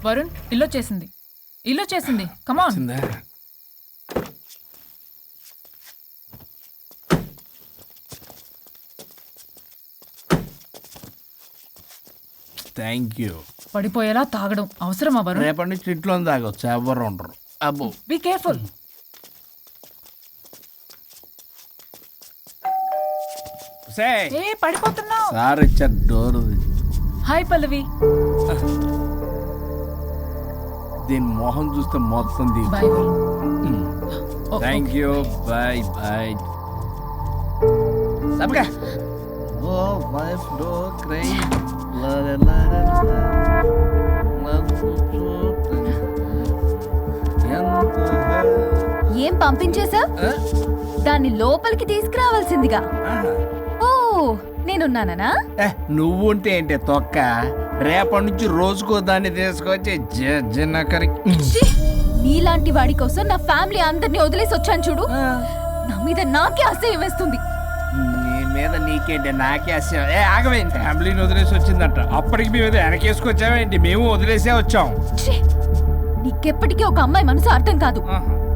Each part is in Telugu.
వరుణ్ ఇల్లు చేసింది కమాన్. Thank you. పడిపోయేలా తాగడం అవసరమా వరుణ్? రేపటి నుంచి ఇంట్లో తాగొచ్చు, ఎవరు ఉండరు. అబ్బో బీ కేర్ఫుల్. ఏ పడిపోతున్నావు. సార్ ఇచ్చారు డోర్. హాయ్ పల్లవి. దీని మొహం చూస్తే మొత్తం bye thank you. Bye bye. ఓ వైఫ్ డో క్రై ఏం పంపించేశా? దాన్ని లోపలికి తీసుకురావాల్సిందిగా. ఓ నేనున్నానా? నువ్వుంటే ఏంటి తొక్క. రేపటి నుంచి రోజుకో దాన్ని తీసుకొచ్చి నీలాంటి వాడి కోసం నా ఫ్యామిలీ అందరినీ వదిలేసి వచ్చాను చూడు. నా మీద నాకే అసహ్యం వేస్తుంది. నీ మీద నీకేంటి నాకే అసహ్యం. ఆగవేంటి, ఫ్యామిలీని వదిలేసి వచ్చిందంట. అప్పటికి మేము వెనకేసుకొచ్చామేంటి? మేము వదిలేసే వచ్చాం. నీకెప్పటికీ ఒక అమ్మాయి మనసు అర్థం కాదు.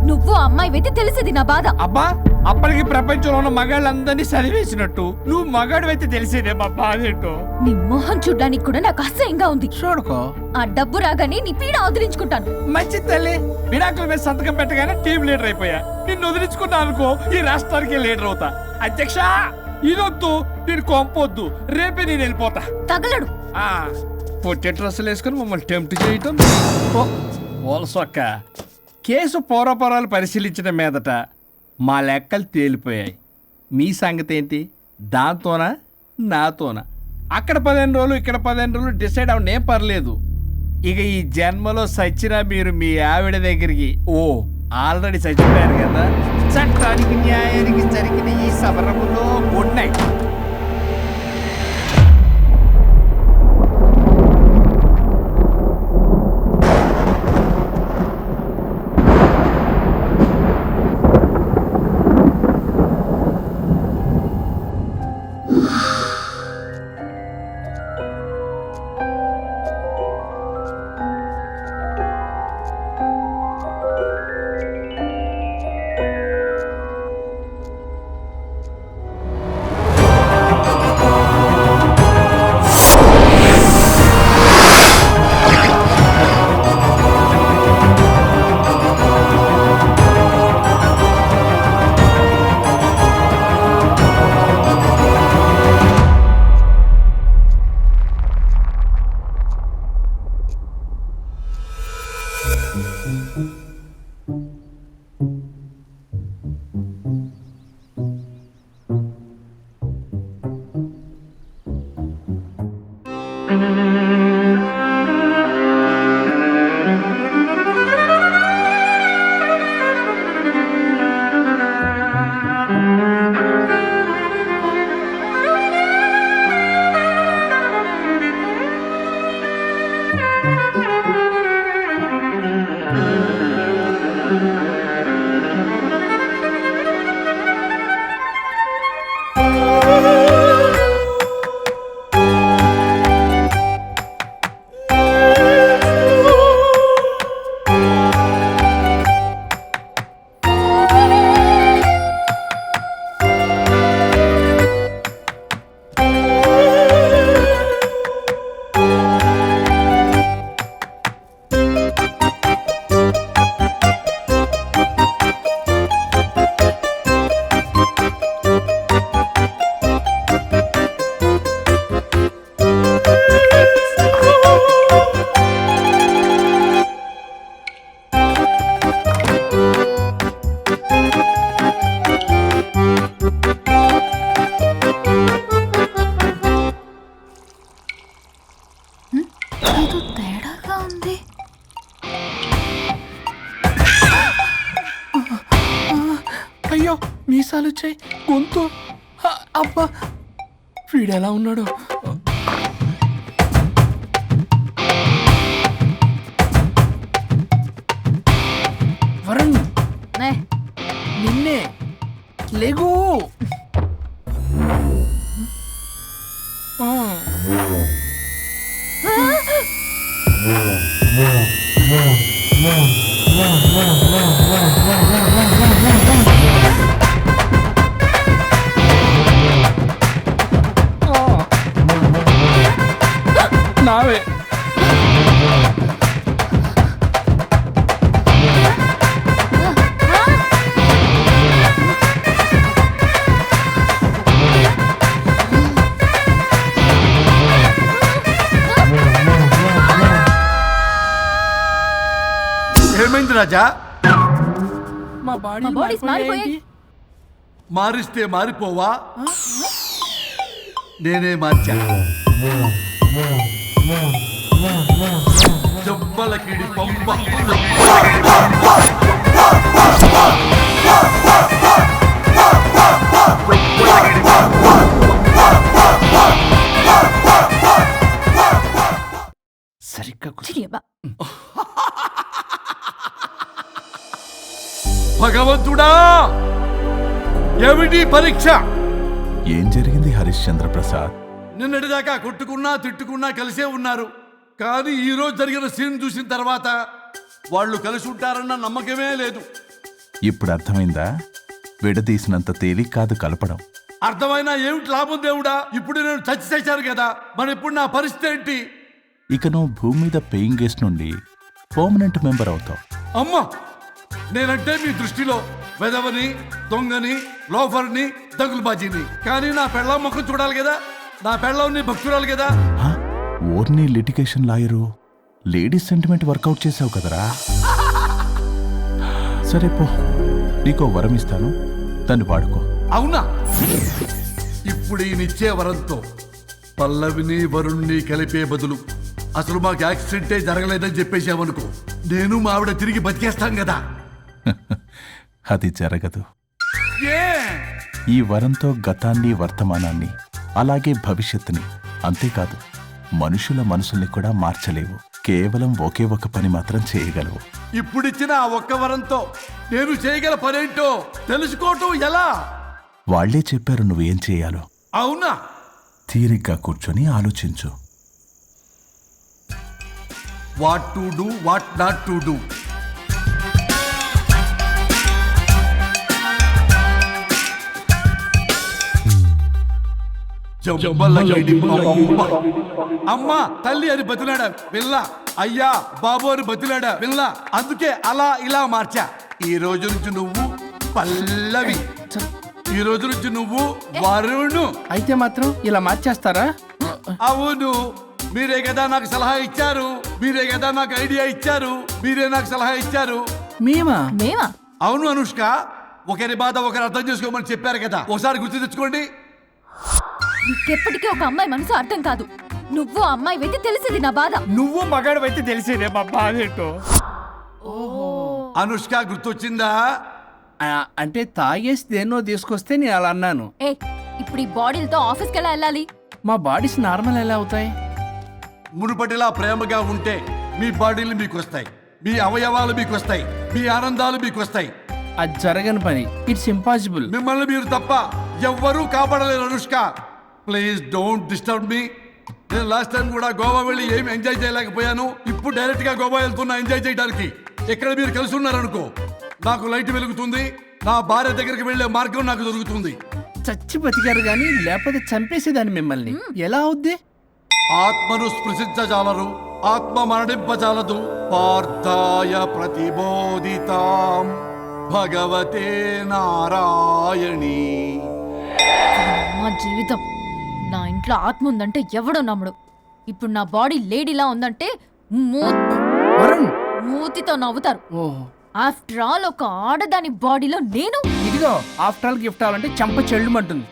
నువ్వు అమ్మాయి అయితే తెలిసేది నా బాధ. అబ్బా అప్పటికి ప్రపంచంలో ఉన్న మగాళ్ళందరినీ చదివేసినట్టు నువ్వు మగాడు అయితే తెలిసేదే మా బాధ ఏంటో. నీ మొహం చూడ్డానికి కూడా నాకు అసహ్యంగా ఉంది. చూడుకో, ఆ డబ్బు రాగానే నీ పీడ వదిలించుకుంటాను. మంచి తల్లి. విడాకుల మీద సంతకం పెట్టగానే టీం లీడర్ అయిపోయా. నిన్ను వదిలించుకున్నా అనుకో ఈ రాష్ట్రానికి లీడర్ అవుతా. అధ్యక్ష ఇదొద్దు, నేను కొంపొద్దు. రేపే నేను వెళ్ళిపోతా. తగలడు. పొట్టి డ్రెస్సులు వేసుకుని మమ్మల్ని టెంప్ట్ చేయటం. ఓలసొక్క. కేసు పూర్వపరాలు పరిశీలించిన మీదట మా లెక్కలు తేలిపోయాయి. మీ సంగతి ఏంటి? దాంతోనా నాతోనా? అక్కడ 15 రోజులు ఇక్కడ 15 రోజులు డిసైడ్ అవనేం పర్లేదు. ఇక ఈ జన్మలో సచ్చినా మీరు మీ ఆవిడ దగ్గరికి ఆల్రెడీ చచ్చిపోయారు కదా. చట్టానికి న్యాయానికి జరిగిన ఈ సమరములో గుడ్ నైట్. అయ్యో మీసాలు వచ్చాయి, గొంతు. అబ్బా వీడు ఎలా ఉన్నాడు? వరుణ్ నిన్నే లేగు. రాజా? మా బాడీ మా bodies మారిపోయాయి. మారిస్తే మారిపోవా? నేనే మార్చా. జబ్బలకిడి పంప. సరిగ్గా చిరియబ్బా. భగవంతుడా, ఏమిటి పరీక్ష? ఏం జరిగింది హరిశ్చంద్ర ప్రసాద్? నిన్నటిదాకా కొట్టుకున్నా తిట్టుకున్నా కలిసే ఉన్నారు. కానీ ఈ రోజు జరిగిన సీన్ చూసిన తర్వాత వాళ్ళు కలిసి ఉంటారన్న నమ్మకమే లేదు. ఇప్పుడు అర్థమైందా? విడదీసినంత తేలిక కాదు కలపడం. అర్థమైనా ఏమిటి లాభం దేవుడా? ఇప్పుడు నేను చచ్చి చేశాను కదా, మరి ఇప్పుడు నా పరిస్థితి ఏంటి? ఇక నువ్వు భూమి మీద పేయింగ్ గెస్ట్ నుండి పర్మనెంట్ మెంబర్ అవుతావు. అమ్మా, నేనంటే మీ దృష్టిలో వెదవని, దొంగని, లోఫర్ని, దగులుబాజీని. కానీ నా పెళ్ళం ముఖం చూడాలి కదా, నా పెళ్ళంని భక్తురాలు కదా. హా? ఓర్ని litigation lawyer, ladies sentiment work out చేసావు కదరా. సరే పో, నీకో వరం ఇస్తాను, దాన్ని వాడుకో. అవునా? ఇప్పుడు ఈయనిచ్చే వరంతో పల్లవిని వరుణ్ణి కలిపే బదులు అసలు మాకు యాక్సిడెంటే జరగలేదని చెప్పేసామనుకో, నేను మా ఆవిడ తిరిగి బతికేస్తాం కదా. అది జరగదు. ఏ? ఈ వరంతో గతాన్ని, వర్తమానాన్ని, అలాగే భవిష్యత్తుని, అంతేకాదు మనుషుల మనసుల్ని కూడా మార్చలేవు. కేవలం ఒకే ఒక పని మాత్రం చేయగలవు. ఇప్పుడిచ్చిన ఆ ఒక్క వరంతో నేను చేయగల పనేంటో తెలుసుకోవటం ఎలా? వాళ్లే చెప్పారు నువ్వేం చేయాలో. అవునా? తీరిగ్గా కూర్చొని ఆలోచించు. What to do, what not to do. అమ్మా తల్లి అని బతిలాడా పిల్ల, అయ్యా బాబు అని బతిలాడా పిల్ల. అందుకే అలా ఇలా మార్చా. ఈ రోజు నుంచి నువ్వు పల్లవి, ఈ రోజు నుంచి నువ్వు వరుణు. అయితే మాత్రం ఇలా మార్చేస్తారా? అవును, మీరే కదా నాకు సలహా ఇచ్చారు, మీరే కదా నాకు ఐడియా ఇచ్చారు, మీరే నాకు సలహా ఇచ్చారు. మేమా? మేమా? అవును అనుష్క, ఒకరి బాధ ఒకరు అర్థం చేసుకోమని చెప్పారు కదా, ఒకసారి గుర్తు తెచ్చుకోండి. నీకెప్పటికీ ఒక అమ్మాయి మనసు అర్థం కాదు. నువ్వు ఆ అమ్మాయి వెతి తెలిసేది నా బాధ. నువ్వు మగాడు అయితే తెలిసేదే మా బాధ ఏంటో. అనుష్క గుర్తొచ్చిందా? అంటే తాగేసి దేన్నో తీసుకొస్తే నేను అలా అన్నాను. ఏ, ఇప్పుడు ఈ బాడీలతో ఆఫీస్కి ఎలా వెళ్ళాలి? మా బాడీస్ నార్మల్ ఎలా అవుతాయి? మునుపటిలా ప్రేమగా ఉంటే మీ బాడీలు మీకు వస్తాయి, మీ అవయవాలు మీకు వస్తాయి, మీ ఆనందాలు మీకు వస్తాయి. అది జరగని పని. It's impossible. మిమ్మల్ని మీరు తప్ప ఎవ్వరూ కాపాడలేరు Anushka. Please don't disturb me. నేను లాస్ట్ టైం కూడా గోవా వెళ్ళి ఏమి ఎంజాయ్ చేయలేకపోయాను. ఇప్పుడు డైరెక్ట్ గా గోవా వెళ్తున్నా ఎంజాయ్ చేయడానికి. ఇక్కడ మీరు కలిసి ఉన్నారనుకో, నాకు లైట్ వెలుగుతుంది, నా భార్య దగ్గరికి వెళ్లే మార్గం నాకు దొరుకుతుంది. చచ్చి బతికారు గాని లేకపోతే చంపేసేదాన్ని మిమ్మల్ని. ఎలా అవుద్ది? ఆత్మను స్పృశించజాలరు, ఆత్మ మరణింపజాలదు. పార్థాయ ప్రతిబోధితాం భగవతే నారాయణి. మా జీవితం, నా ఇంట్లో ఆత్మ ఉందంటే ఎవడో నమ్ముడు. ఇప్పుడు నా బాడీ లేడీలా ఉందంటే వరుణ్, మూతితో నవ్వుతారు. ఓహో, ఆఫ్టర్ ఆల్ ఒక ఆడదాని బాడీలో నేను. ఇదిగో ఆఫ్టర్ ఆల్ గిఫ్ట్ అవ్వాలంటే చంప చెల్లుమంటుంది.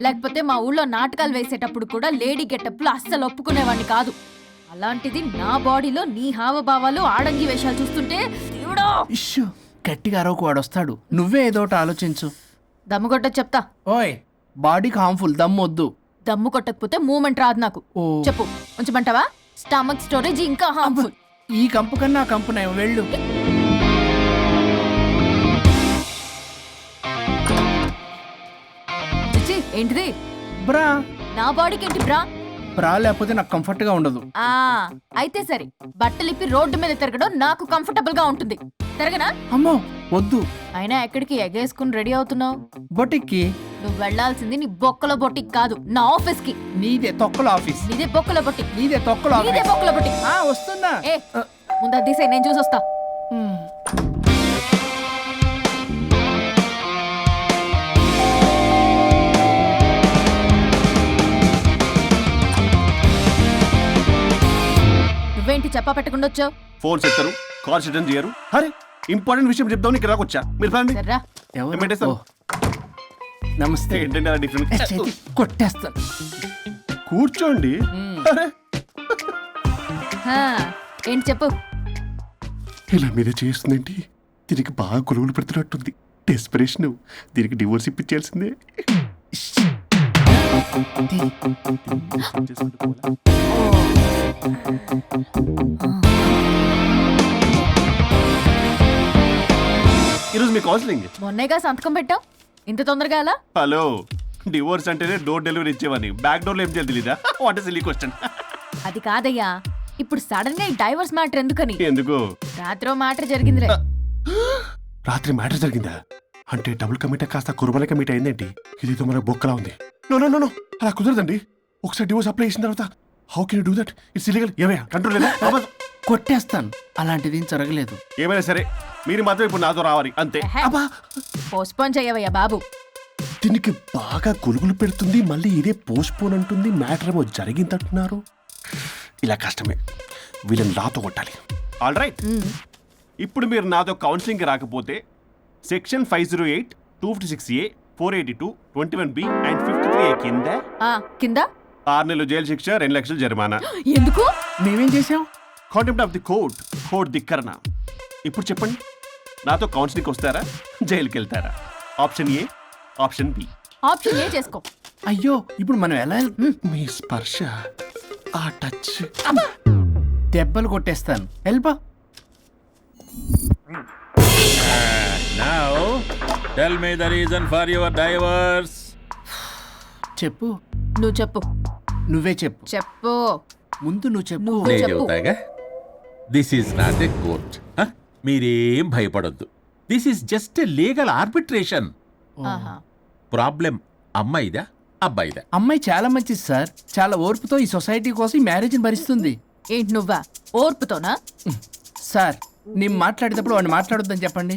లేకపోతే మా ఊళ్ళో నాటకాలు వేసేటప్పుడు కూడా లేడీ గెటప్లు అస్సలు ఒప్పుకునేవాడిని కాదు. అలాంటిది నా బాడీలో నీ హావభావాలు, ఆడంగి వేషాలు చూస్తుంటే దేవుడా. ఇష్యూ, గట్టిగా అరవకు, వాడు వస్తాడు. నువ్వే ఏదో ఒకటి ఆలోచించు. దమ్ము కొట్ట చెప్తా. ఓయ్, బాడీకి హార్మ్ఫుల్, దమ్మొద్దు. దమ్ము కొట్టకపోతే మూమెంట్ రాదు నాకు. ఓ. చెప్పు, ఉంచమంటావా? స్టమక్ స్టోరేజ్ ఇంకా హార్మ్ఫుల్. ఈ కంపు కన్నా ఆ కంపు నయం, వెళ్ళు. చిచ్చి, ఏంటిది? బ్రా. నా బాడీకి ఏంటి బ్రా? బ్రా లేకపోతే నాకు కంఫర్ట్ గా ఉండదు. ఆ అయితే సరే, బట్టలిప్పి రోడ్డు మీద తిరగడం నాకు కంఫర్టబుల్ గా ఉంటుంది. తిరగనా? అమ్మో వద్దు. అయినా ఎక్కడికి ఎగేసుకుని రెడీ అవుతున్నావు? బొటిక్కి. నువ్వు వెళ్లాల్సింది నీ బొక్కల బొట్టికి కాదు, నా ఆఫీస్ కి. నీదే తొక్కల ఆఫీస్. నీదే బొక్కల బొట్టి. నీదే తొక్కల నీదే ఆఫీస్. బొక్కల బొట్టి. వస్తున్నా. ఏ, ముందు అది తీసేయ్, నేను చూసొస్తా. నువ్వేంటి చెప్పా పెట్టకుండా వచ్చావు? ఫోన్ చెప్తారు. కాల్ అటెండ్ చేయరు. అరే ఇంపార్టెంట్ విషయం చెప్దాం ఇక్కడ వచ్చా. మీరు పదండి. సర్రా ఎవరు? పెట్టేస్తాను. నమస్తే. ఏంటంటే అలా డిఫరెంట్. చేతి కొట్టేస్తాను. కూర్చోండి. అరే హా, ఏంటి చెప్పు. ఇలా మీరే చేస్తుందండి. దీనికి బాగా గొలుగులు పెడుతున్నట్టుంది. డెస్పరేషన్. దీనికి డివోర్స్ ఇప్పించాల్సిందే. ఈరోజు మీ కౌన్సిలింగ్. మొన్నేగా సంతకం పెట్టావు, ఇంత తొందరగా అలా? హలో, డివోర్స్ అంటేనే డోర్ డెలివరీ ఇచ్చేవాని. బ్యాక్ డోర్ లో ఏం చేయాలి తెలీదా? What is silly question. అది కాదయ్యా, ఇప్పుడు సడన్ గా ఈ డైవర్స్ మ్యాటర్ ఎందుకని? ఎందుకు? రాత్రో మ్యాటర్ జరిగిందిలే. రాత్రి మ్యాటర్ జరిగిందా? అంటే డబుల్ కమిట్ కాస్త కుర్బల కమిట్ అయిందేంటి? ఇది మన బొక్కలా ఉంది. నో నో నో నో, అలా కుదరదండి. ఒకసారి డివోర్స్ అప్లై చేసిన తర్వాత how can you do that? It's illegal. ఏమయ్యా కంట్రోల్ లేదా? కొట్టేస్తాను. అలాంటిది ఏం జరగలేదు. ఏమైనా సరే మీరు మాత్రం ఇప్పుడు నాతో రావాలి అంతే. ఎహె. అబ్బా, పోస్ట్పోన్ చెయ్యవయ్యా బాబు. దీనికి బాగా గొలుగులు పెడుతుంది. మళ్ళీ ఇదే పోస్ట్ పోన్ అంటుంది. మ్యాటర్ ఏమో జరిగిందంటున్నారు. ఇలా కష్టమే. వీళ్ళని నాతో కొట్టాలి. ఆల్ రైట్, ఇప్పుడు మీరు నాతో కౌన్సిలింగ్కి రాకపోతే section 508, 256A, 482, 21B and 53A కింద ఆ కింద 6 నెలలు జైలు శిక్ష, 2 లక్షలు జరిమానా. ఎందుకు? మేమేం చేసాం? Contempt of the court, court ధిక్కరణ. ఇప్పుడు చెప్పండి, నాతో కౌన్సిలింగ్కి వస్తారా, జైలుకి వెళ్తారా? Option A, option B. Option A చేసుకో. అయ్యో, ఇప్పుడు మనం ఎలా మీ స్పర్శ, ఆ టచ్. దెబ్బలు కొట్టేస్తాను. వెళ్ళిపో. Now, tell me the reason for your divorce. చెప్పు. నువ్వు చెప్పు. నువ్వే చెప్పు. చెప్పు. ముందు నువ్వు చెప్పు. నువ్వు నేను చెప్పు. చెబుతాగా. This is not a court. మీరేం భయపడొద్దు. This is just a legal arbitration. ఆహా. ప్రాబ్లం అమ్మాయిదా అబ్బాయిదా? అమ్మాయి చాలా మంచిది సార్. చాలా ఓర్పుతో ఈ సొసైటీ కోసం ఈ మ్యారేజ్ని భరిస్తుంది. ఏంటి నువ్వా? ఓర్పుతోనా? సార్, నేను మాట్లాడేటప్పుడు వాడిని మాట్లాడొద్దని చెప్పండి.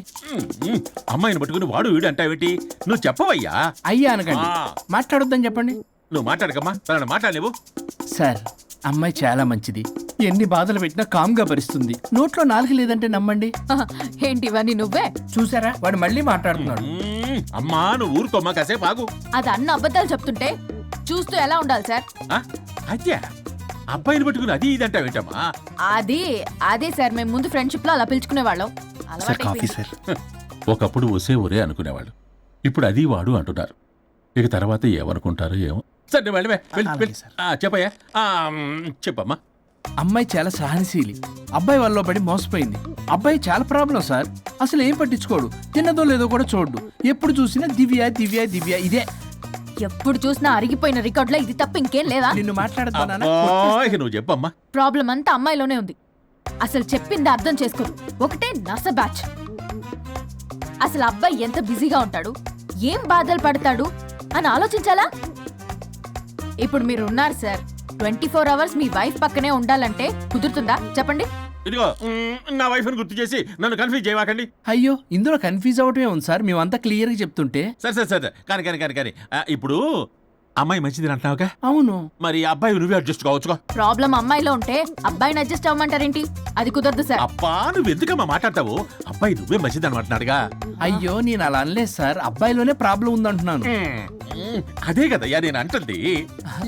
అమ్మాయిని పట్టుకుని వాడు వీడు అంటావేంటి? నువ్వు చెప్పవయ్యా. అయ్యా అనకండి. ఆ. మాట్లాడొద్దని చెప్పండి. నువ్వు మాట్లాడకమ్మా, తనని మాట్లాడలేవు. సార్, అమ్మాయి చాలా మంచిది. ఎన్ని బాధలు పెట్టినా కామ్గా భరిస్తుంది. నోట్లో నాలుగు లేదంటే నమ్మండి. ఆహా. ఏంటి ఇవన్నీ నువ్వే? చూసారా, వాడు మళ్ళీ మాట్లాడుతున్నాడు. అమ్మా నువ్వు ఊరుకోమ్మా, కాసేపు ఆగు. అది అన్న అబద్ధాలు చెప్తుంటే చూస్తూ ఎలా ఉండాలి సార్? ఆ? అద్యా అబ్బాయిని పట్టుకుని అది ఇది అంటావేంటమ్మా? అదే సార్, మేము ముందు ఫ్రెండ్షిప్ లో అలా పిలుచుకునే వాళ్ళం. Sir coffee sir. ఒకప్పుడు ఒసే ఒరే అనుకునేవాళ్ళు, ఇప్పుడు అది వాడు అంటున్నారు. ఇక తర్వాత ఏమనుకుంటారో ఏమో. సరే వెళ్ళమే, అలాగే సార్. చెప్పయ్యా. చెప్పమ్మా. అమ్మాయి చాలా సహనశీలి. అబ్బాయి వల్ల పడి మోసపోయింది. అబ్బాయి చాలా ప్రాబ్లం సార్. అసలు ఏం పట్టించుకోడు. తిన్నదో లేదో కూడా చూడు. ఎప్పుడు చూసినా దివ్య దివ్య దివ్య ఇదే. ఎప్పుడు చూసినా అరిగిపోయిన రికార్డ్ లో ఇది తప్ప ఇంకేం లేదా? నిన్ను మాట్లాడతానా? ఇక నువ్వు చెప్పమ్మా. ప్రాబ్లం అంతా అమ్మాయిలోనే ఉంది. అసలు చెప్పింది అర్థం చేసుకోదు. ఒకటే నస బ్యాచ్. అసలు అబ్బాయి ఎంత బిజీగా ఉంటాడు, ఏం బాధలు పడతాడు అని ఆలోచించాలా? ఇప్పుడు మీరు ఉన్నారు సార్, 24 అవర్స్ మీ వైఫ్ పక్కనే ఉండాలంటే కుదురుతుందా చెప్పండి? ఇదిగో నా వైఫ్ని గుర్తు చేసి నన్ను కన్ఫ్యూజ్ చేయవాకండి. అయ్యో, ఇందులో కన్ఫ్యూజ్ అవటమే ఉంది సార్. మేమంతా క్లియర్గా చెప్తుంటే. సరే కానీ ఇప్పుడు అమ్మాయి మంచిది అంటున్నావుగా, అవును. మరి అబ్బాయి నువ్వే అడ్జస్ట్ కావచ్చుగా. ప్రాబ్లం అమ్మాయిలో ఉంటే అబ్బాయిని అడ్జస్ట్ అవ్వమంటారేంటి? అది కుదరదు సార్. అబ్బా నువ్వు ఎందుకమ్మా మాట్లాడతావు? అబ్బాయి నువ్వే మంచిది అనమాటున్నాడుగా. అయ్యో, నేను అలా అనలేదు సార్. అబ్బాయిలోనే ప్రాబ్లం ఉందంటున్నాను. అదే కదయ్యా నేను అంటుంది.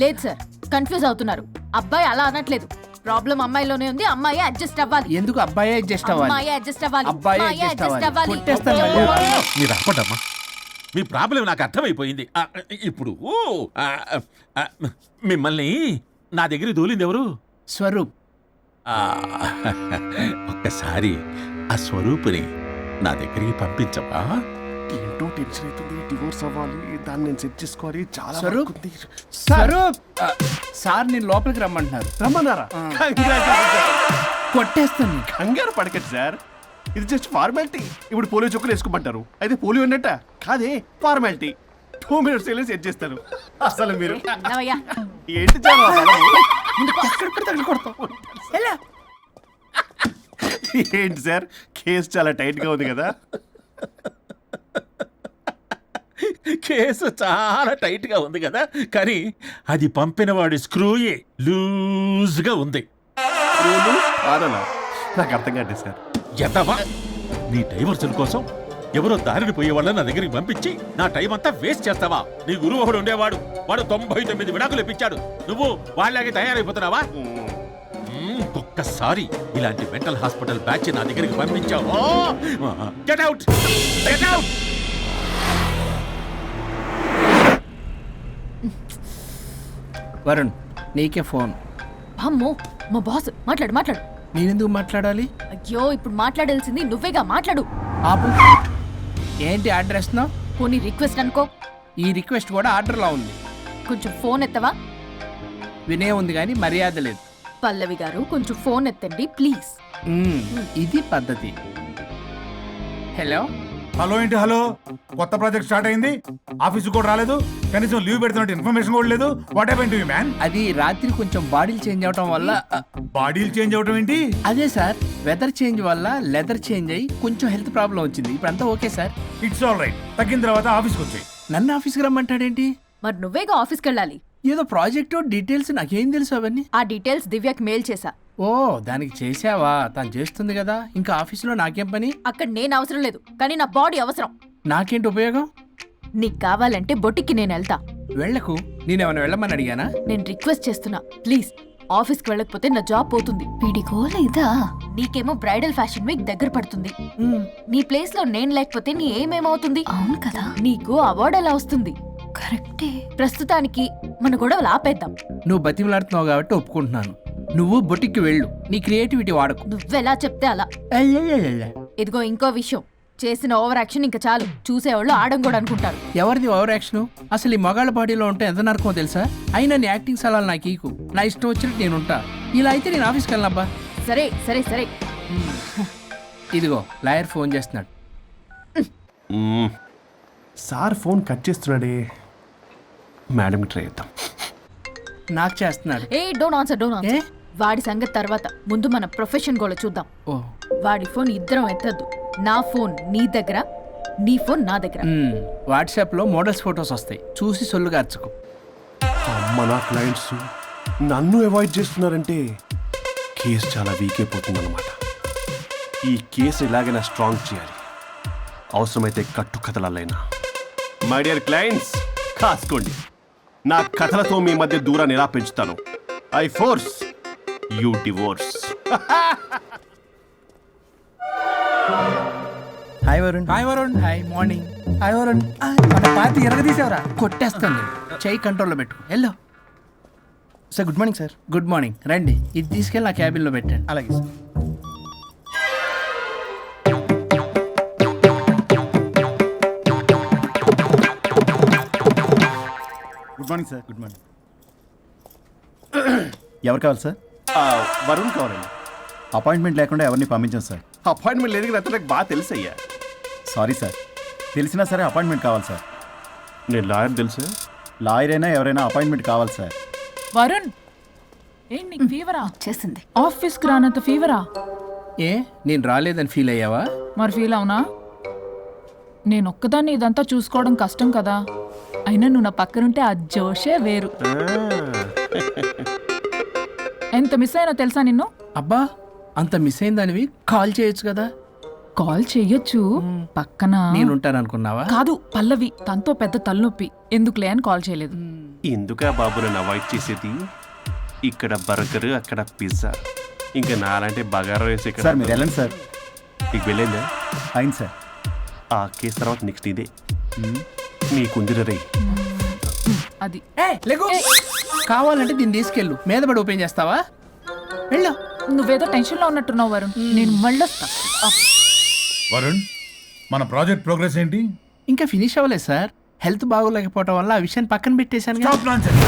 లేదు సార్, కన్ఫ్యూజ్ అవుతున్నారు. అబ్బాయి అలా అనట్లేదు. ప్రాబ్లం అమ్మాయిలోనే ఉంది. అమ్మాయి అడ్జస్ట్ అవ్వాలి. ఎందుకు అబ్బాయి అడ్జస్ట్ అవ్వాలి? అమ్మాయి అడ్జస్ట్ అవ్వాలి. అబ్బాయి అమ్మాయి adjust adjust అవ్వాలి. అవ్వాలి. కొట్టేస్తాను మళ్ళీ. మీరు అప్పటమ్మా, మీ ప్రాబ్లం నాకు అర్థమైపోయింది. ఇప్పుడు మిమ్మల్ని నా దగ్గర దూలింది ఎవరు? స్వరూప్. ఆ, ఒక్కసారి ఆ స్వరూపుని నా దగ్గరికి పంపించవా? ఏంటో టెన్షన్ అవుతుంది. డివోర్స్ అవ్వాలి, దాన్ని నేను సెట్ చేసుకోవాలి. చాలా స్వరూప్. వర్క్ ఉంది. స్వరూప్. సార్, నేను లోపలికి రమ్మంటున్నారు. రమ్మన్నారా? Congratulations. కొట్టేస్తాను. కంగారు పడకండి సార్, ఇది జస్ట్ ఫార్మాలిటీ. ఇప్పుడు పోలియో చుక్కలు వేసుకోమంటారు, అయితే పోలియో ఉన్నట్ట కాదే, ఫార్మాలిటీ. 2 minutes సెట్ చేస్తాను. అసలు మీరు విన్నావయ్యా? ఏంటి చాలా ఏంటి సార్, కేసు చాలా టైట్ గా ఉంది కదా? కేసు చాలా టైట్ గా ఉంది కదా, కానీ అది పంపిన వాడి స్క్రూయే లూజ్ గా ఉంది. ఆడనా? నాకు అర్థం కాదు సార్. ఎదవా నీ డైవర్సన్ కోసం ఎవరో దారిని పోయే వాళ్ళని నా దగ్గరికి పంపించి నా టైం అంతా వేస్ట్ చేస్తావా? నీ గురువు ఒకడు ఉండేవాడు, వాడు 99 విడాకులు ఇప్పించాడు. నువ్వు వాళ్ళలాగే తయారైపోతున్నావా? ఒక్కసారి ఇలాంటి మెంటల్ హాస్పిటల్ బ్యాచ్ నా దగ్గరికి పంపించావు. Get out, get out. Varun, నీకే ఫోన్. అమ్మో, మా బాస్. మాట్లాడు మాట్లాడు. నేనెందుకు మాట్లాడాలి? అయ్యో, ఇప్పుడు మాట్లాడాల్సింది నువ్వేగా, మాట్లాడు. ఆపు. ఏంటి ఆర్డర్ ఇస్తున్నావు? పోనీ రిక్వెస్ట్ అనుకో. ఈ రిక్వెస్ట్ కూడా ఆర్డర్లో ఉంది. కొంచెం ఫోన్ ఎత్తవా? వినే ఉంది కానీ మర్యాద లేదు. పల్లవి గారు, కొంచెం ఫోన్ ఎత్తండి ప్లీజ్. ఇది పద్ధతి. హలో. హలో ఏంటి హలో? కొత్త ప్రాజెక్ట్ స్టార్ట్ అయింది, ఆఫీస్ కూడా రాలేదు, కనీసం లీవ్ పెడుతున్నట్టు ఇన్ఫర్మేషన్ కూడా లేదు. What happened to you man? అది రాత్రి కొంచెం బాడీలు చేంజ్ అవటం వల్ల. బాడీలు చేంజ్ అవడం ఏంటి? అదే సార్, వెదర్ చేంజ్ వల్ల లెదర్ చేంజ్ అయ్యి కొంచెం హెల్త్ ప్రాబ్లం వచ్చింది. ఇప్పుడు అంతా okay sir. It's all right. తగ్గిన తర్వాత ఆఫీస్కి వచ్చాయి. నన్ను ఆఫీస్కి రమ్మంటాడేంటి? మరి నువ్వేగా ఆఫీస్కి వెళ్ళాలి. ఏదో ప్రాజెక్టు డీటెయిల్స్ నాకేం తెలుసు అవన్నీ. ఆ డీటెయిల్స్ దివ్యకి మెయిల్ చేశా. ఓ, దానికి చేసావా? తను చేస్తుంది కదా, ఇంకా ఆఫీసులో నాకేం పని? అక్కడ నేను అవసరం లేదు, కానీ నా బాడీ అవసరం. నాకేంటి ఉపయోగం? నీకు కావాలంటే బొట్టికి నేను వెళ్తా. వెళ్ళకు. నేనేమైనా వెళ్ళమని అడిగానా? నేను రిక్వెస్ట్ చేస్తున్నా ప్లీజ్. ఆఫీస్కి వెళ్ళకపోతే నా జాబ్ పోతుంది. వీడికో లేదా? నీకేమో బ్రైడల్ ఫ్యాషన్ వీక్ దగ్గర పడుతుంది. నీ ప్లేస్ లో నేను లేకపోతే నీ ఏమేమవుతుంది? అవును కదా. నీకు అవార్డు ఎలా వస్తుంది? కరెక్టే. ప్రస్తుతానికి మన గొడవలు ఆపేద్దాం. నువ్వు బతిమలాడుతున్నావు కాబట్టి ఒప్పుకుంటున్నాను. నువ్వు బొటిక్కి వెళ్ళు, నీ క్రియేటివిటీ వాడకు. నువ్వెలా చెప్తే అలా. ఇదిగో ఇంకో విషయం, చేసిన ఓవర్ యాక్షన్ ఇంకా చాలు. చూసేవాళ్ళు ఆడం కూడా అనుకుంటారు. ఎవరిది ఓవర్ యాక్షన్? అసలు ఈ మగాళ్ళ బాడీలో ఉంటే ఎంత నరకమో తెలుసా? అయినా నీ యాక్టింగ్ సలాలు నాకు ఈకు. నా ఇష్టం వచ్చినట్టు నేను ఉంటా. ఇలా అయితే నేను ఆఫీస్కి వెళ్ళనబ్బా. సరే సరే సరే. ఇదిగో లాయర్ ఫోన్ చేస్తున్నాడు. సార్ ఫోన్ కట్ చేస్తున్నాడే. మేడంకి ట్రై చేద్దాం. నాకు చేస్తున్నాడు. ఏ డోంట్ ఆన్సర్, డోంట్ ఆన్సర్. వాడి సంగతి తర్వాత, ముందు మన ప్రొఫెషన్ కూడా చూద్దాం. ఓ, వాడి ఫోన్ ఇద్దరం ఎత్తద్దు. నా ఫోన్ నీ దగ్గర, నీ ఫోన్ నా దగ్గర. వాట్సాప్లో మోడల్స్ ఫొటోస్ వస్తాయి, చూసి సొల్లుగా అర్చుకో. అమ్మ, నా క్లయింట్స్ నన్ను అవాయిడ్ చేస్తున్నారంటే కేసు చాలా వీక్ అయిపోతుందన్నమాట. ఈ కేసు ఎలాగైనా స్ట్రాంగ్ చేయాలి. అవసరమైతే కట్టు కథలైనా. మై డియర్ క్లయింట్స్, కాసుకోండి. నా కథలతో మీ మధ్య దూరాన్ని ఎలా పెంచుతాను. I force you divorce. Hi Varun. Hi Varun. Hi morning. Hi Varun. మన పార్టీ ఎరగదీసావరా? కొట్టేస్తాను నేను. చెయ్యి కంట్రోల్లో పెట్టు. Hello sir, good morning sir. Good morning. రండి, ఇది తీసుకెళ్ళి నా క్యాబిన్లో పెట్టండి. అలాగే sir. Good morning sir. Good morning. ఎవరు కావాలి సార్? వరుణ్ కావాలండి. అపాయింట్మెంట్ లేకుండా ఎవరిని పంపించాం సార్. అపాయింట్మెంట్ లేదు కదా, నాకు బాగా తెలుసయ్యా. సారీ సార్, తెలిసినా సరే అపాయింట్మెంట్ కావాలి సార్. నేను లాయర్ తెలుసా? లాయర్ అయినా ఎవరైనా అపాయింట్మెంట్ కావాలి సార్. వరుణ్, ఏంటి నీకు ఫీవరా? చేసింది. ఆఫీస్కి రానంత ఫీవరా? ఏ, నేను రాలేదని ఫీల్ అయ్యావా? మరి ఫీల్ అవునా? నేను ఒక్కదాన్ని ఇదంతా చూసుకోవడం కష్టం కదా. అయినా నువ్వు నా పక్కనుంటే ఆ జోషే వేరు. ఎంత మిస్ అయినా తెలుసా నిన్ను? అబ్బా, అంత మిస్ అయిందానివి కాల్ చేయొచ్చు కదా. కాల్ చెయ్యొచ్చు, పక్కన నేనుంటాను అనుకున్నావా? కాదు, పల్లవి. తనతో పెద్ద తలనొప్పి, ఎందుకులే అని కాల్ చేయలేదు. ఎందుకా బాబు నన్ను అవాయిడ్ చేసేది? ఇక్కడ బర్గర్, అక్కడ పిజ్జా, ఇంకా నాలంటే బగారా వేసి ఇక్కడ. సార్ మీరు వెళ్ళండి సార్. నీకు వెళ్ళిందా? అయింది సార్. ఆ కేసు తర్వాత నెక్స్ట్ ఇదే నీకుందిర రే. అది కావాలంటే దీన్ని తీసుకెళ్ళు, మీద పడి ఓపెన్ చేస్తావా? వెళ్ళు. నువ్వేదో టెన్షన్ లో ఉన్నట్టున్నావు వరుణ్. నేను మళ్ళొస్తా. వరుణ్, మన ప్రాజెక్ట్ ప్రోగ్రెస్ ఏంటి? ఇంకా ఫినిష్ అవ్వలేదు సార్. హెల్త్ బాగోలేకపోవడం వల్ల ఆ విషయాన్ని పక్కన పెట్టేశాను. Stop nonsense.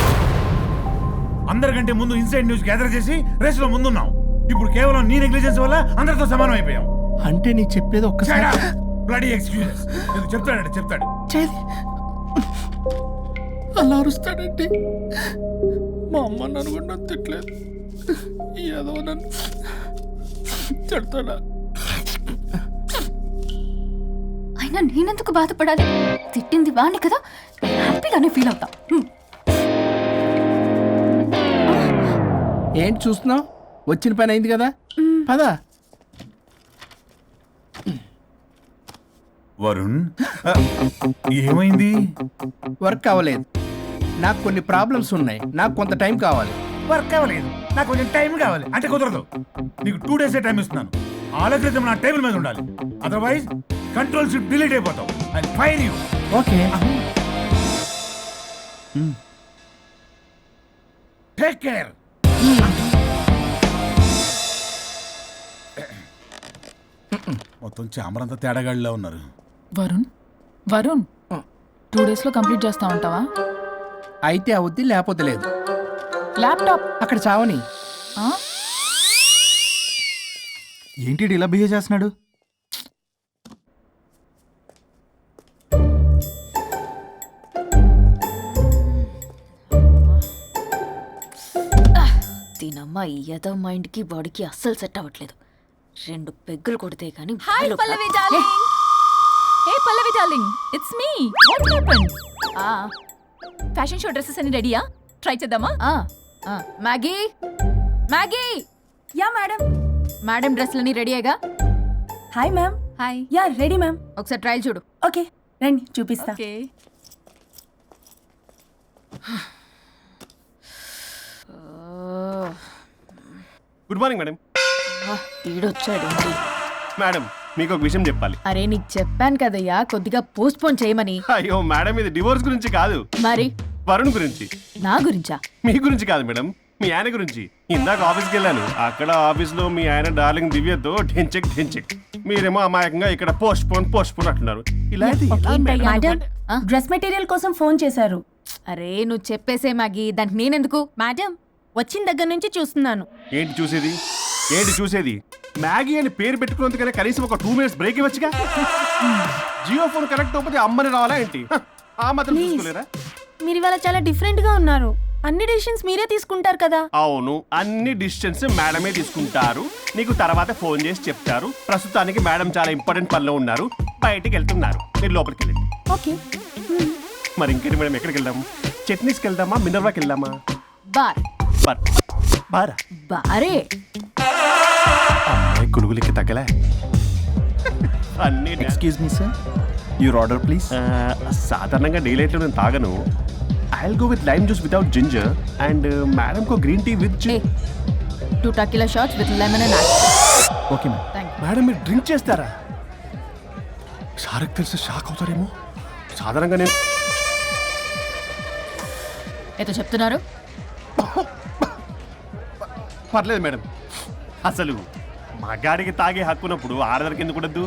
అందరికంటే ముందు ఇన్సైడ్ న్యూస్ గ్యాదర్ చేసి రేస్ లో ముందున్నాం. ఇప్పుడు కేవలం నీ నెగ్లిజెన్స్ వల్ల అందరితో సమానం అయిపోయాం. అంటే నీకు చెప్పేది ఒక్కసారి. Bloody excuses. చెప్తాడంటే చెప్తాడు. అలా అరుస్తాడండి. మా అమ్మ నన్ను కూడా తిట్టలేదు, ఏదో నన్ను తిడతాడా? అయినా నేనెందుకు బాధపడాలి? తిట్టింది వాణ్ణి కదా, హ్యాపీగానే ఫీల్ అవుతా. ఏంటి చూస్తున్నావు? వచ్చిన పని అయింది కదా, పదా. వరుణ్ ఏమైంది? వర్క్ అవ్వలేదు. నాకు కొన్ని ప్రాబ్లమ్స్ ఉన్నాయి. నాకు కొంత టైం కావాలి. వర్క్ అవ్వలేదు, నాకు కొంచెం టైం కావాలి అంటే కుదరదు. నీకు 2 days టైం ఇస్తున్నాను. ఆలోచించడం నా టేబుల్ మీద ఉండాలి, అదర్వైజ్ కంట్రోల్ షిప్ డిలీట్ అయిపోతావు. I fire you. Okay. Take care. మొత్తం చామరంతా తేడాగాడిలా ఉన్నారు. వరుణ్ వరుణ్ 2 days లో కంప్లీట్ చేస్తా ఉంటావా? అయితే అవుద్ది, లేకపోతే లేదు. ల్యాప్టాప్ అక్కడ చావని. ఆ? ఏంటి ఇలా బిహేవ్ చేస్తున్నాడు? దీనమ్మ ఈ యదవ మైండ్కి బాడీకి అస్సలు సెట్ అవ్వట్లేదు. 2 పెగ్గులు కొడితే కానీ hi Pallavi darling. Hey Pallavi darling, it's me. What happened? Fashion show dresses అన్ని రెడీయా? ట్రై చేద్దామా? Maggie Maggie. Ya madam. Madam డ్రెస్లన్నీ రెడీయేగా? Hi ma'am. Hi. Ya ready ma'am. ఒకసారి ట్రయల్ చూడు. ఓకే రండి చూపిస్తా. ఓకే. Good morning madam. ఈడొచ్చాడు. మేడం మీకు ఒక విషయం చెప్పాలి. అరే నీకు చెప్పాను కదయ్యా కొద్దిగా పోస్ట్ పోన్ చేయమని. అయ్యో మేడం, ఇది డివోర్స్ గురించి కాదు, మరి వరుణ్ గురించి. నా గురించా? మీ గురించి కాదు మేడం, మీ ఆయన గురించి. ఇందాక ఆఫీస్కి వెళ్ళాను. అక్కడ ఆఫీస్లో మీ ఆయన డార్లింగ్ దివ్యతో ఢెంచెక్ ఢెంచెక్, మీరేమో అమాయకంగా ఇక్కడ పోస్ట్ పోన్ అంటున్నారు. ఇలా అయితే ఎలా మేడం? మేడం డ్రెస్ మెటీరియల్ కోసం ఫోన్ చేశారు. అరే నువ్వు చెప్పేసే మ్యాగీ, దానికి నేనెందుకు? మేడం వచ్చిన దగ్గర నుంచి చూస్తున్నాను. ఏంటి చూసేది? ఏంటి చూసేది? మ్యాగీ అని పేరు పెట్టుకున్నందుకనే కనీసం ఒక 2 minutes బ్రేక్ ఇవ్వచ్చుగా. జియో ఫోన్ కనెక్ట్ అవ్వకపోతే అమ్మని రావాలా ఏంటి? ఆ మాత్రం చూసుకోలేరా? మీరు ఇవాళ చాలా డిఫరెంట్ గా ఉన్నారు. అన్ని డిసిషన్స్ మీరే తీసుకుంటారు కదా. అవును, అన్ని డిసిషన్స్ మేడమే తీసుకుంటారు. నీకు తర్వాత ఫోన్ చేసి చెప్తారు. ప్రస్తుతానికి మేడం చాలా ఇంపార్టెంట్ పనిలో ఉన్నారు, బయటికి వెళ్తున్నారు. మీరు లోపలికి వెళ్ళండి. ఓకే. మరి ఇంకేంటి మేడం, ఎక్కడికి వెళ్దాం? చట్నీస్కి వెళ్దామా, మినర్వాకి వెళ్దామా? బార్. బారా? బారే. అమ్మాయి కొలుగులకి తగ్గలే. అన్ని excuse me sir, your order please. సాధారణంగా డే లైట్లో నేను తాగను. I go with lime juice without ginger and madam కో green tea with 2 tequila shots with lemon and apple. Okay ma'am. Thank you. Madam మీరు డ్రింక్ చేస్తారా? సార్కి తెలిసి షాక్ అవుతారేమో. సాధారణంగా నేను ఏదో చెప్తున్నారు. పర్లేదు మేడం. అసలు మగాడికి తాగే హక్కున్నప్పుడు ఆడదానికి ఎందుకు ఉండద్దు?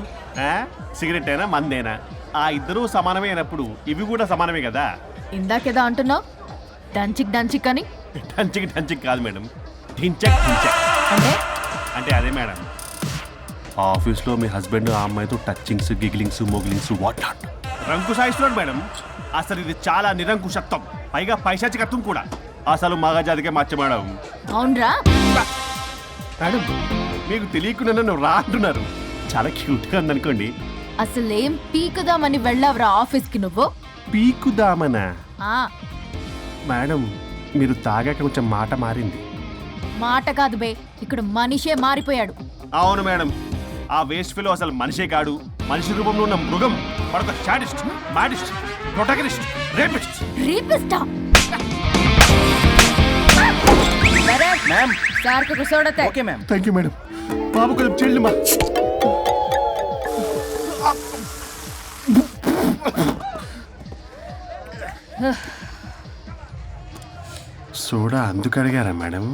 సిగరెట్ అయినా మందేనా ఆ ఇద్దరూ సమానమే అయినప్పుడు ఇవి కూడా సమానమే కదా. ఇందాకేదో అంటున్నావు డంచిక్ డంచిక్ అని. టంచిక్ కాదు మేడం, ఢించక్ అంటే అంటే అదే మేడం, ఆఫీస్లో మీ హస్బెండ్ ఆ అమ్మాయితో టచ్చింగ్స్, గిగ్లింగ్స్, మోగిలింగ్స్ వాట్ నాట్ రంకు సాయిస్తున్నాడు మేడం. అసలు ఇది చాలా నిరంకుశత్వం, పైగా పైశాచికత్వం కూడా. అసలు మగజాతికే మచ్చ మేడం. అవునరా? మేడం మీకు తెలియకుండా నన్ను రా అంటున్నారు. చాలా క్యూట్గా ఉందనుకోండి. అసలేం పీకుదామని వెళ్ళావురా ఆఫీస్కి నువ్వు? పీకుదామనా? ఆ మేడం మీరు తాగాక కొంచెం మాట మారింది. మాట కాదు బే, ఇక్కడ మనిషే మారిపోయాడు. అవును మేడం, ఆ వేస్ట్ ఫెలో అసలు మనిషే కాడు, మనిషి రూపంలో ఉన్న మృగం. మరొక షాడిస్ట్, మాడిస్ట్, ప్రొటగనిస్ట్, రేపిస్ట్. రీపిస్టా మ్యామ్. సార్ కు కూర్చోడతే. Okay ma'am. Thank you madam. బాబు కొంచెం చెల్లిమా. సోడా అందుకు అడిగారా madam?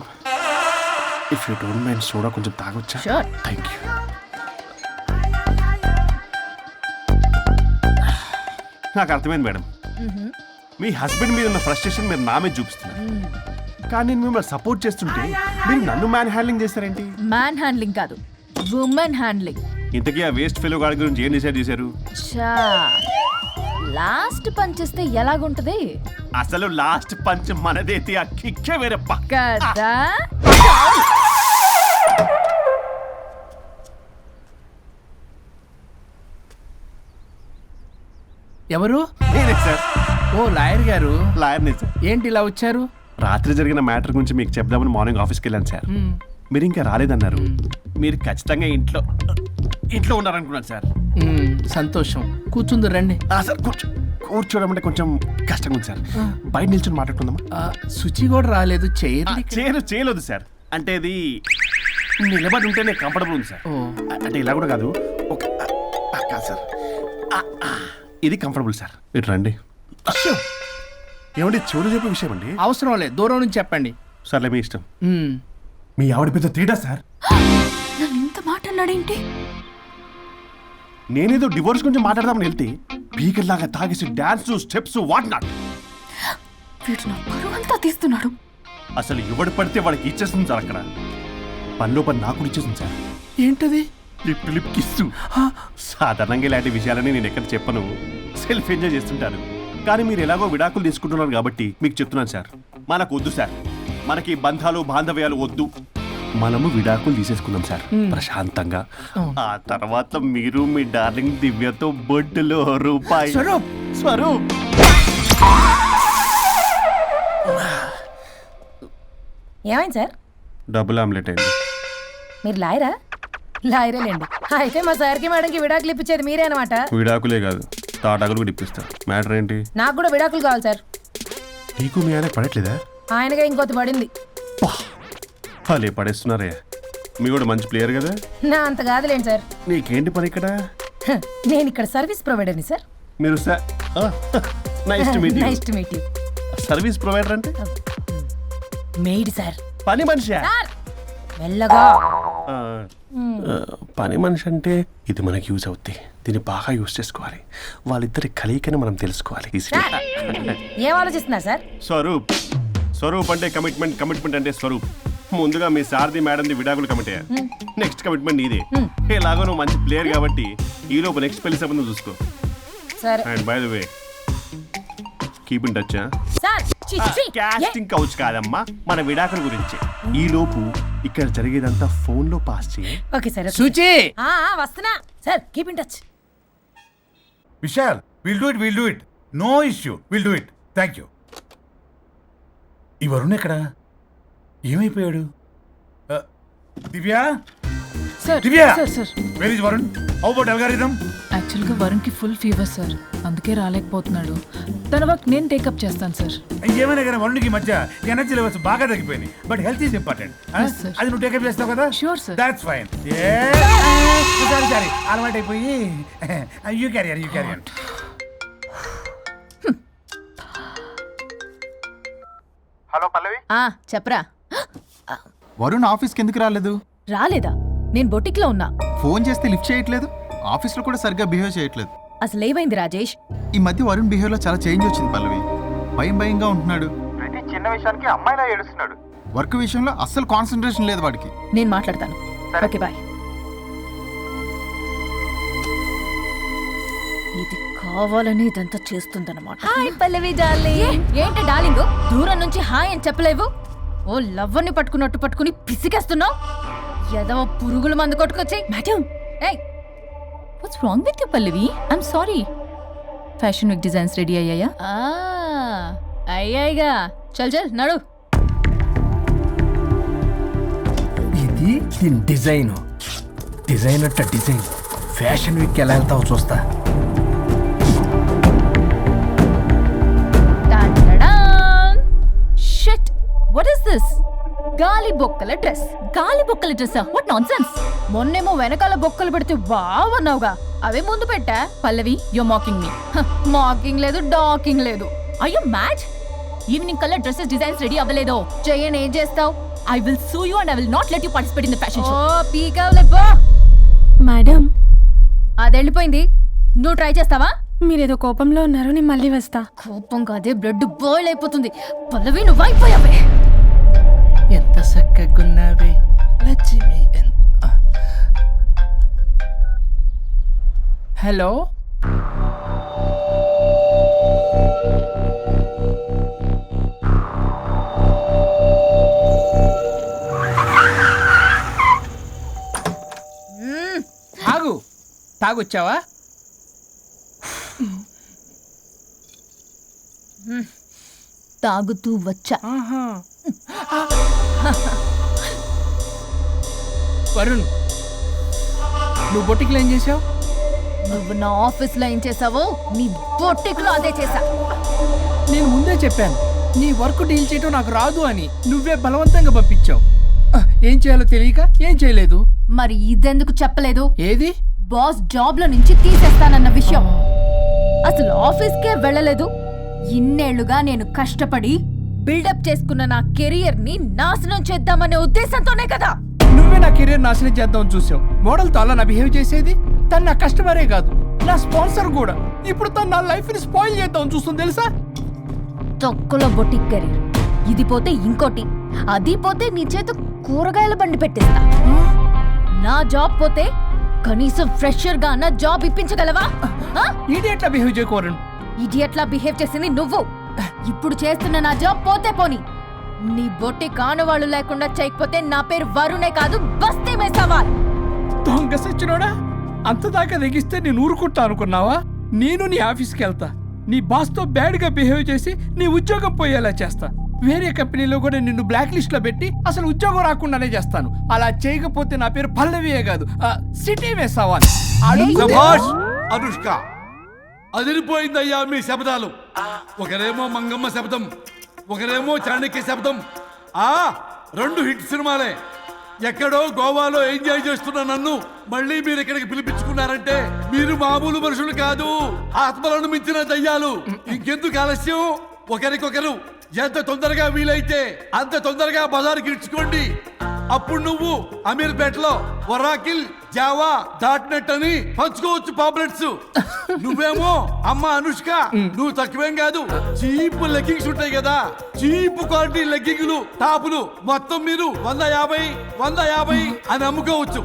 If you don't mind soda కొంచెం తాగొచ్చా? Sure. Thank you. నాకు అర్థమైంది మేడం, మీ హస్బెండ్ మీద ఉన్న ఫ్రస్ట్రేషన్ మీరు నా మీద చూపిస్తున్నారు. కానీ నేను మిమ్మల్ని సపోర్ట్ చేస్తుంటే మీరు నన్ను మ్యాన్ హ్యాండ్లింగ్ చేస్తారేంటి? మ్యాన్ హ్యాండ్లింగ్ కాదు, ఉమెన్ హ్యాండ్లింగ్. ఇంతకీ ఆ వేస్ట్ ఫెలో గాడి గురించి ఏం డిసైడ్ చేశారు? చా లాస్ట్ పంచ్ ఇస్తే ఎలాగుంటది? అసలు లాస్ట్ పంచ్ మనదైతే ఆ కిక్కే వేరప్ప కదా. ఎవరు? నేనే సార్. ఓ లాయర్ గారు. లాయర్నే సార్. ఏంటి ఇలా వచ్చారు? రాత్రి జరిగిన మ్యాటర్ గురించి మీకు చెప్దామని మార్నింగ్ ఆఫీస్కి వెళ్ళాను సార్. మీరు ఇంకా రాలేదన్నారు. మీరు ఖచ్చితంగా ఇంట్లో ఇంట్లో ఉన్నారనుకున్నాను సార్. సంతోషం. కూర్చుంది రండి. సార్ కూర్చోవడం అంటే కొంచెం కష్టంగా ఉంది సార్. బయట నిల్చొని మాట్లాడుకుందామా? శుచి కూడా రాలేదు. చేయలేదు సార్. అంటే ఇది నిలబడి ఉంటేనే కంఫర్టబుల్ ఉంది సార్. అంటే ఇలా కూడా కాదు. కాదు సార్, ఇది కంఫర్టబుల్ సార్. ఇటు రండి. ఏమండి చెవులు చెప్పే విషయం అండి? అవసరం లేదు, దూరం నుంచి చెప్పండి. సర్లే మీ ఇష్టం. మీ ఆవిడ పెద్ద తేడా సార్. నన్ను ఇంత మాట అన్నాడేంటి? నేనేదో డివోర్స్ గురించి మాట్లాడదామని వెళ్తే పీకల్లాగా తాగేసి డాన్స్ స్టెప్స్ వాట్ నాట్. వీడు నా పరువంతా తీస్తున్నాడు. అసలు ఎవడు పడితే వాడికి ఇచ్చేస్తుంది సార్. అక్కడ పనిలో పని నాకు ఇచ్చేస్తుంది సార్. ఏంటది? Lip to lip kiss. సాధారణంగా ఇలాంటి విషయాలని నేను ఎక్కడ చెప్పను. సెల్ఫ్ ఎంజాయ్ చేస్తుంటాను. కానీ మీరు ఎలాగో విడాకులు తీసుకుంటున్నారు కాబట్టి మీకు చెప్తున్నాను సార్, మనకు వద్దు సార్. మనకి బంధాలు బాంధవ్యాలు వద్దు. మనము విడాకులు తీసేసుకుందాం సార్ ప్రశాంతంగా. ఆ తర్వాత మీరు మీ డార్లింగ్ దివ్యతో బొడ్డులో రూపాయి. స్వరూప్ ఏమైంది సార్? డబుల్ ఆమ్లెట్ అయింది. మీరు లాయరా? లాయరేలేండి. అయితే మా సార్కి మేడంకి విడాకులు ఇప్పించేది మీరే అనమాట. విడాకులే కాదు, తాటాకులు కూడా ఇప్పిస్తారు. మ్యాటర్ ఏంటి? నాకు కూడా విడాకులు కావాలి సార్. నీకు మీ ఆయన పడట్లేదా? ఆయనగా ఇంకోటి పడింది. వాళ్ళే పడేస్తున్నారే. మీ కూడా మంచి ప్లేయర్ కదా. నా అంత కాదులేండి సార్. నీకేంటి పని ఇక్కడ? నేను ఇక్కడ సర్వీస్ ప్రొవైడర్ని సార్. మీరు nice to meet you. Nice to meet you. Service provider అంటే మెయిడ్ సార్. పని మనిషి. మెల్లగా. పని మనిషి అంటే ఇది మనకి యూజ్ అవుద్ది. దీన్ని బాగా యూజ్ చేసుకోవాలి. వాళ్ళిద్దరి కలయికని మనం తెలుసుకోవాలి. ఏం ఆలోచిస్తున్నారు సార్? స్వరూప్ అంటే కమిట్మెంట్, కమిట్మెంట్ అంటే స్వరూప్. ముందుగా మీ సారథి మేడంది విడాకులు కమిట్ అయ్యారు. నెక్స్ట్ కమిట్మెంట్ నీదే. ఎలాగో నువ్వు మంచి ప్లేయర్ కాబట్టి ఈ లోపు నెక్స్ట్ పెళ్లి సంబంధం చూసుకో. సరే. And by the way keep in touch. Sir casting couch కాదమ్మా, మన విడాకుల గురించి. ఈ లోపు ఇక్కడ జరిగేదంతా ఫోన్ లో పాస్ చేయి. Okay sir. శుచి వస్తున్నా sir. Keep in touch. Vishal, will do it. No issue, will do it. Thank you. ఈ వరుణ్ ఎక్కడ? ఏమైపోయాడు? Divya, sir. Divya, sir where is Varun? How about algorithm? యాక్చువల్గా వరుణ్కి ఫుల్ ఫీవర్ సార్, అందుకే రాలేకపోతున్నాడు. తన వర్క్ నేను టేకప్ చేస్తాను సార్. ఏమైనా కానీ వరుణ్కి మధ్య ఎనర్జీ లెవెల్స్ బాగా తగ్గిపోయినాయి. But health is important. sir. అది నువ్వు టేకప్ చేస్తావు కదా? Sure, sir. That's fine. Sorry అలవాటు అయిపోయి. You carry on. Hello Pallavi. చెప్పరా. వరుణ్ ఆఫీస్కి ఎందుకు రాలేదు? రాలేదా? నేను బొటిక్లో ఉన్నా. ఫోన్ చేస్తే లిఫ్ట్ చేయట్లేదు. ఆఫీస్లో కూడా సరిగ్గా బిహేవ్ చేయట్లేదు. అసలు ఏమైంది రాజేష్? ఈ మధ్య వరుణ్ బిహేవ్లో చాలా చేంజ్ వచ్చింది పల్లవి. భయంగా ఉంటున్నాడు. ప్రతి చిన్న విషయానికి అమ్మాయిలా ఏడుస్తున్నాడు. వర్క్ విషయంలో అస్సలు కాన్సన్ట్రేషన్ లేదు వాడికి. నేను మాట్లాడతాను. Okay bye. ఇది కావాలని ఇదంతా చేస్తుందన్నమాట. Hi Pallavi darling. ఏంటి డార్లింగ్, దూరం నుంచి హాయ్ అని చెప్పలేవు? ఓ లవ్వర్ని పట్టుకున్నట్టు పట్టుకుని పిసికేస్తున్నావు. ఏదో పురుగుల మందు కొట్టుకొచ్చి. Madam, what's wrong with you Pallavi? I'm sorry. Fashion week designs ready అయ్యాయా? అయ్యాయిగా. చల్ నడు. ఇది దీని డిజైన్. డిజైన్ ఫ్యాషన్ వీక్ ఎలా వెళ్తావు చూస్తా. Shit, what is this? గాలి బొక్కల డ్రెస్. గాలి బొక్కల డ్రెస్సా? What nonsense. మొన్నేమో వెనకాల బొక్కలు పెడితే వావ్ అన్నావుగా, అవే ముందు పెట్టా. పల్లవి, you're mocking me. మాకింగ్ లేదు, డాకింగ్ లేదు. Are you mad? ఈవినింగ్ కల్లా డ్రెస్సెస్ డిజైన్స్ రెడీ అవ్వలేదో? చెయ్యని ఏం చేస్తావు? I will sue you and I will not let you participate in the fashion show. పీకావులే పో. మేడం, అది వెళ్ళిపోయింది. నువ్వు ట్రై చేస్తావా? మీరేదో కోపంలో ఉన్నారు, నేను మళ్ళీ వస్తా. కోపం కాదే, బ్లడ్ బాయిల్ అయిపోతుంది. పల్లవి నువ్వు అయిపోయావే. ఎంత చక్కగున్నావే లక్ష్మి. హలో, ఆగు. తాగొచ్చావా? తాగుతూ వచ్చా. వరుణ్, నువ్వు బొట్టికి ఏం చేసావు? నువ్వు నా ఆఫీస్ లో ఏం చేసావో నీ బొట్టిక్లో అదే చేశా. నేను ముందే చెప్పాను నీ వర్క్ డీల్ చేయటం నాకు రాదు అని. నువ్వే బలవంతంగా పంపించావు. ఏం చేయాలో తెలియక ఏం చేయలేదు. మరి ఇదెందుకు చెప్పలేదు? ఏది? బాస్ జాబ్ లో నుంచి తీసేస్తానన్న విషయం. అసలు ఆఫీస్కే వెళ్ళలేదు. ఇన్నేళ్లుగా నేను కష్టపడి బిల్డప్ చేసుకున్న నా కెరియర్ ని నాశనం చేద్దామనే ఉద్దేశంతోనే కదా. నువ్వే నా కెరీర్ నాశనం చేద్దామని చూసావు. మోడల్తో అలా నా బిహేవ్ చేసేది. తను నా కస్టమరే కాదు, నా స్పాన్సర్ కూడా. ఇప్పుడు తను నా లైఫ్ ని స్పాయిల్ చేద్దామని చూస్తుంది తెలుసా? తొక్కలో బొటిక్ కెరీర్. ఇది పోతే ఇంకోటి, అది పోతే నీ చేత కూరగాయల బండి పెట్టిస్తా. నా జాబ్ పోతే కనీసం ఫ్రెషర్ గా అన్న జాబ్ ఇప్పించగలవా? ఇడియట్లా బిహేవ్ చేయకూడదు. ఇడియట్లా బిహేవ్ చేసింది నువ్వు. ఇప్పుడు చేస్తున్న నా జాబ్ పోతే పోని, నీ బొట్టి కానువాళ్ళు లేకుండా చేయకపోతే నా పేరు వరుణే కాదు, బస్తీ మే సవాల్. దొంగ సచ్చినోడా, అంతదాకా తెగిస్తే నేను ఊరుకుంటా అనుకున్నావా? నేను నీ ఆఫీస్కి వెళ్తా, నీ బాస్తో బ్యాడ్గా బిహేవ్ చేసి నీ ఉద్యోగం పోయేలా చేస్తా. వేరే కంపెనీలో కూడా నిన్ను బ్లాక్ లిస్ట్ లో పెట్టి అసలు ఉద్యోగం రాకుండానే చేస్తాను. అలా చేయకపోతే నా పేరు పల్లవియే కాదు, సిటీ మే సవాల్. శభాష్ అనుష్క, అదిరిపోయిందయ్యా మీ శబ్దాలు. ఒకరేమో మంగమ్మ శబ్దం, ఒకరేమో చాణక్య శబ్దం. ఆ 2 హిట్ సినిమాలే. ఎక్కడో గోవాలో ఎంజాయ్ చేస్తున్న నన్ను మళ్ళీ మీరు ఇక్కడికి పిలిపించుకున్నారంటే మీరు మామూలు మనుషులు కాదు, ఆత్మలను మించిన దయ్యాలు. ఇంకెందుకు ఆలస్యం? ఒకరికొకరు ఎంత తొందరగా వీలైతే అంత తొందరగా బజారుకి ఇడ్చుకోండి. అప్పుడు నువ్వు అమీర్పేటలో వరాకిల్, జావా, డాట్నెట్ అని పంచుకోవచ్చు పాంప్లెట్స్. నువ్వేమో అమ్మ అనుష్క, నువ్వు తక్కువేం కాదు. చీప్ లెగ్గింగ్స్ ఉంటాయి కదా, చీప్ క్వాలిటీ లెగ్గింగ్లు, టాపులు మొత్తం మీరు 150 అని అమ్ముకోవచ్చు.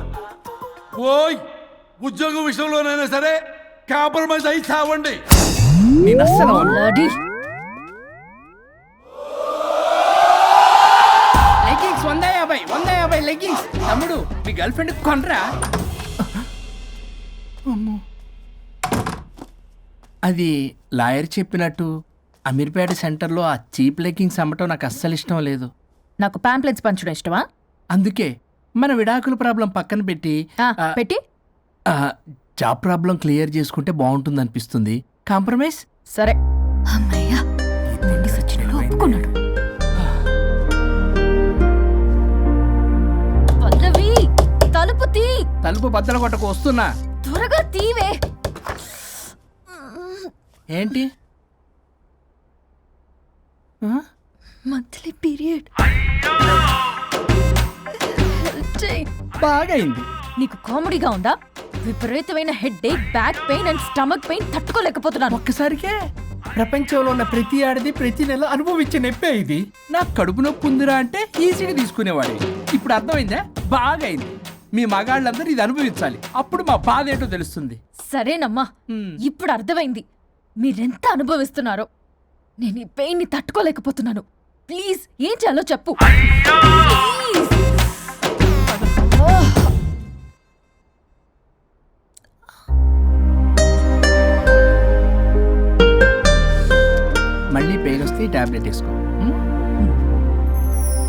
ఓయ్, ఉద్యోగం విషయంలోనైనా సరే కాంప్రమైజ్ అయి చావండి. నేను అస్సలు లెగ్గింగ్స్ 150 లెగ్గింగ్స్. తమ్ముడు, మీ గర్ల్ ఫ్రెండ్ కొనరా? అది లాయర్ చెప్పినట్టు అమీర్పేట సెంటర్లో ఆ చీప్ లెగ్గింగ్స్ అమ్మటం నాకు అస్సలు ఇష్టం లేదు. నాకు పాంప్లెట్స్ పంచడం ఇష్టమా? అందుకే మన విడాకుల ప్రాబ్లం పక్కన పెట్టి జాబ్ ప్రాబ్లం క్లియర్ చేసుకుంటే బాగుంటుంది అనిపిస్తుంది. కాంప్రమైజ్? సరే. అమ్మయ్యా, సచ్చినోడు ఒప్పుకున్నాడు. పల్లవి, తలుపు తీ. తలుపు బద్దల కొట్టకు, వస్తున్నా. త్వరగా తీవే. ఏంటి? Monthly period. బాగైంది. నీకు కామెడీగా ఉందా? విపరీతమైన headache, back pain and stomach pain తట్టుకోలేకపోతున్నాను. ఒక్కసారికే ప్రపంచంలో ఉన్న ప్రతి ఆడది ప్రతి నెల అనుభవించే నొప్పే ఇది. నాకు కడుపు నొప్పి ఉందిరా అంటే ఈజీగా తీసుకునేవాడి. ఇప్పుడు అర్థమైందా? బాగైంది. మీ మగాళ్ళందరూ ఇది అనుభవించాలి, అప్పుడు మా బాధ ఏంటో తెలుస్తుంది. సరేనమ్మా, ఇప్పుడు అర్థమైంది మీరెంత అనుభవిస్తున్నారో. నేను ఈ పెయిన్ ని తట్టుకోలేకపోతున్నాను. ప్లీజ్, ఏం చేయాలో చెప్పు. మళ్ళీ పెయిన్ వస్తే టాబ్లెట్ వేసుకో.